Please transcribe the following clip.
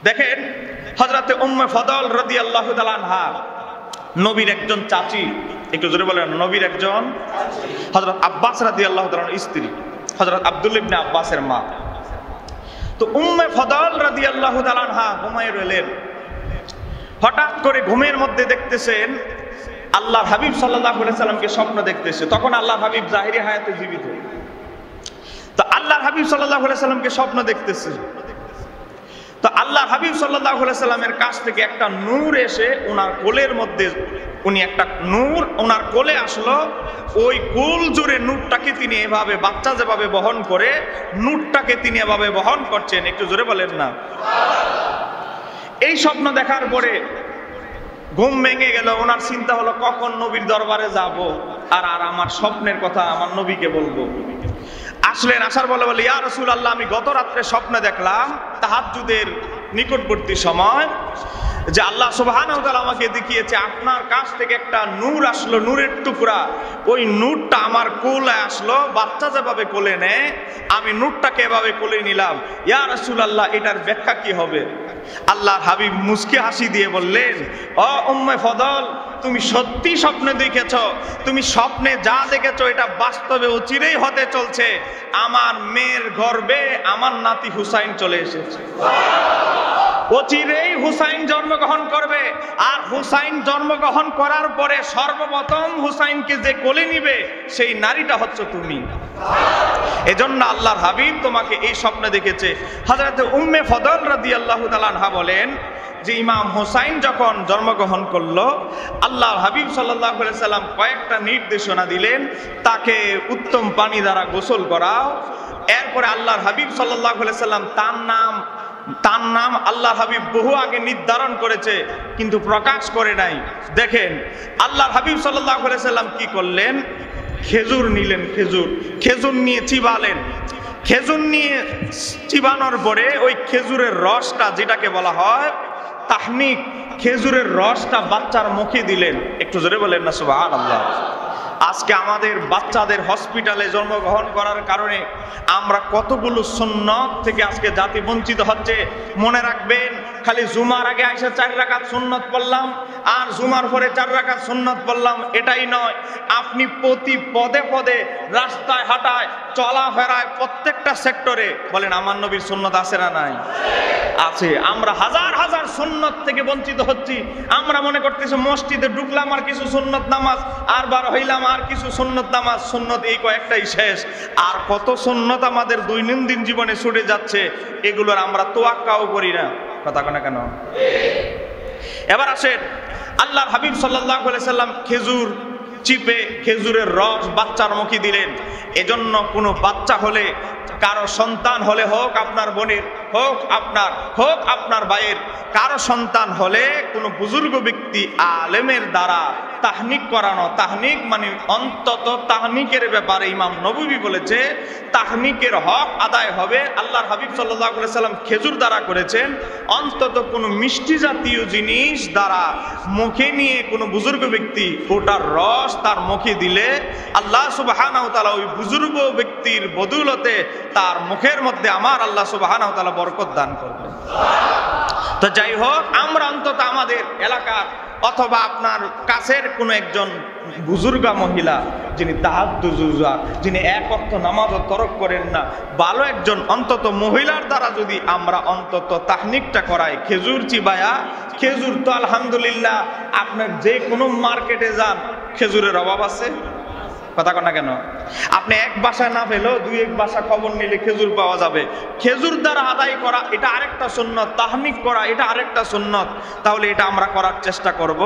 দেখেন হযরতে উম্মে ফদল রাদিয়াল্লাহু তাআলা আনহা নবীর একজন চাচী, একটু জোরে বলেন, নবীর একজন হযরত আব্বাস রাদিয়াল্লাহু তাআলার স্ত্রী, হযরত আব্দুল্লাহ ইবনে আব্বাসের মা। তো উম্মে ফদল রাদিয়াল্লাহু তাআলা আনহা ঘুমায় রইলেন। হঠাৎ করে ঘুমের মধ্যে দেখতেছেন আল্লাহর হাবিব সাল্লাল্লাহু আলাইহি সাল্লামকে স্বপ্ন দেখতেছে। তখন আল্লাহর হাবিব জাহিরি হায়াতে জীবিত। তো আল্লাহর হাবিব সাল্লাল্লাহু আলাইহি সাল্লামকে স্বপ্ন দেখতেছে। তো আল্লাহর হাবিব সাল্লাল্লাহু আলাইহি সাল্লামের কাছ থেকে একটা নূর এসে ওনার কোলের মধ্যে, উনি একটা নূর ওনার কোলে আসলো। ওই কোল জুড়ে নূরটাকে তিনি এভাবে, বাচ্চা যেভাবে বহন করে, নূরটাকে তিনি এভাবে বহন করছেন। একটু জোরে বলেন না। এই স্বপ্ন দেখার পরে ঘুম ভেঙে গেল। ওনার চিন্তা হলো কখন নবীর দরবারে যাব আর আমার স্বপ্নের কথা আমার নবীকে বলবো। আসলেন, আসার বলে বলে, ইয়া রাসূলুল্লাহ, আমি গত রাত্রে স্বপ্নে দেখলাম তাহাজ্জুদের নিকটবর্তী সময় যে আল্লাহ সুবহানাহু ওয়া তাআলা আমাকে দেখিয়েছে আপনার কাছ থেকে একটা নূর আসলো, নূরের টুকরা। ওই নূরটা আমার কোলে আসলো, বাচ্চা যেভাবে কোলে নেয় আমি নূরটাকে এভাবে কোলে নিলাম। ইয়া রাসূলুল্লাহ, এটার ব্যাখ্যা কি হবে? আল্লাহর হাবিব মুস্কি হাসি দিয়ে বললেন, ও উম্মে ফদল, তুমি সত্যি স্বপ্নে দেখেছো। তুমি স্বপ্নে যা দেখেছো এটা বাস্তবে অচিরেই হতে চলছে। আমার মেয়ের গর্ভে আমার নাতি হুসাইন চলে এসেছে। অচিরেই হুসাইন জন্মগ্রহণ করবে। আর হুসাইন জন্মগ্রহণ করার পরে সর্বপ্রথম হুসাইনকে যে কোলে নিবে সেই নারীটা হচ্ছে তুমি। এজন্য আল্লাহর হাবিব তোমাকে এই স্বপ্নে দেখেছে। হযরত উম্মে ফদল রাদিয়াল্লাহু তাআলা আনহা বলেন যে ইমাম হুসাইন যখন জন্মগ্রহণ করলো, আল্লাহর হাবিব সাল্লাল্লাহু আলাইহি সাল্লাম কয়েকটা নির্দেশনা দিলেন। তাকে উত্তম পানি দ্বারা গোসল করাও। এরপরে আল্লাহর হাবিব সাল্লাল্লাহু আলাইহি সাল্লাম তার নাম আল্লাহর হাবিব বহু আগে নির্ধারণ করেছে কিন্তু প্রকাশ করে নাই। দেখেন আল্লাহর হাবিব সাল্লাল্লাহু আলাইহি সাল্লাম কি করলেন? খেজুর নিলেন, খেজুর নিয়ে চিবালেন। খেজুর নিয়ে চিবানোর পরে ওই খেজুরের রসটা, যেটাকে বলা হয় তাহনিক, খেজুরের রসটা বাচ্চার মুখে দিলেন। একটু জোরে বলেন না সুবহানাল্লাহ। আজকে আমাদের বাচ্চাদের হসপিটালে জন্মগ্রহণ করার কারণে আমরা কতগুলো সুন্নত থেকে আজকে জাতি বঞ্চিত হচ্ছে। মনে রাখবেন, খালি জুমার আগে আইসা 4 রাকাত সুন্নত পড়লাম আর জুমার পরে 4 রাকাত সুন্নত পড়লাম, এটাই নয়। আপনি প্রতি পদে পদে, রাস্তায় হাঁটায়, চলাফেরায়, প্রত্যেকটা সেক্টরে বলেন আমার নবীর সুন্নত আছে না নাই? আছে। আমরা হাজার হাজার সুন্নত থেকে বঞ্চিত হচ্ছি। আমরা মনে করতেছি মসজিদে ঢুকলাম আর কিছু সুন্নত নামাজ, আর বার হইলাম আর কিছু সুন্নত নামাজ, সুন্নত এই কয়েকটাই শেষ। আর কত সুন্নত আমাদের দৈনন্দিন জীবনে ছুটে যাচ্ছে, এগুলোর আমরা তোয়াক্কাও করি না। কথা কনা কেন? এবার আসেন, আল্লাহর হাবিব সাল্লাল্লাহু আলাইহি সাল্লাম খেজুর চিপে খেজুরের রস বাচ্চার মুখে দিলেন। এজন্য কোনো বাচ্চা হলে, কারো সন্তান হলে, হোক আপনার বোনের, হোক আপনার ভাইয়ের, কারো সন্তান হলে কোনো বুজুর্গ ব্যক্তি আলেমের দ্বারা তাহনিক করানো। তাহনিক মানে অন্তত তাহনিকের ব্যাপারে ইমাম নববী বলেছে তাহনিকের হক আদায় হবে। আল্লাহর হাবিব সাল্লাল্লাহু আলাইহি সাল্লাম খেজুর দ্বারা করেছেন। অন্তত কোনো মিষ্টি জাতীয় জিনিস দ্বারা মুখে নিয়ে কোনো বুজুর্গ ব্যক্তি ওটার রস তার মুখে দিলে আল্লাহ সুবহানাহু ওয়া তাআলা ওই বুজুর্গ ব্যক্তির বদৌলতে তার মুখের মধ্যে আমার আল্লাহ সুবহানাহু ওয়া তাআলা বরকত দান করবেন। তো যাই হোক, আমরা অন্তত আমাদের এলাকার অথবা আপনার কাছের কোনো একজন বুজুর্গা মহিলা যিনি তাহাজ্জুদ, যিনি এক ওয়াক্ত নামাজও তরক করেন না, ভালো একজন অন্তত মহিলার দ্বারা যদি আমরা অন্তত তাহনিকটা করাই, খেজুর চিবায়া, খেজুর তো আলহামদুলিল্লাহ আপনার যে কোনো মার্কেটে যান খেজুরের অভাব আছে? কথা কন না কেন? আপনি এক বাসা না পেলেও 2-1 বাসা খবর নিলে খেজুর পাওয়া যাবে। খেজুর দ্বারা আদায় করা এটা আরেকটা সুন্নত, তাহনিক করা এটা আরেকটা সুন্নত। তাহলে এটা আমরা করার চেষ্টা করব।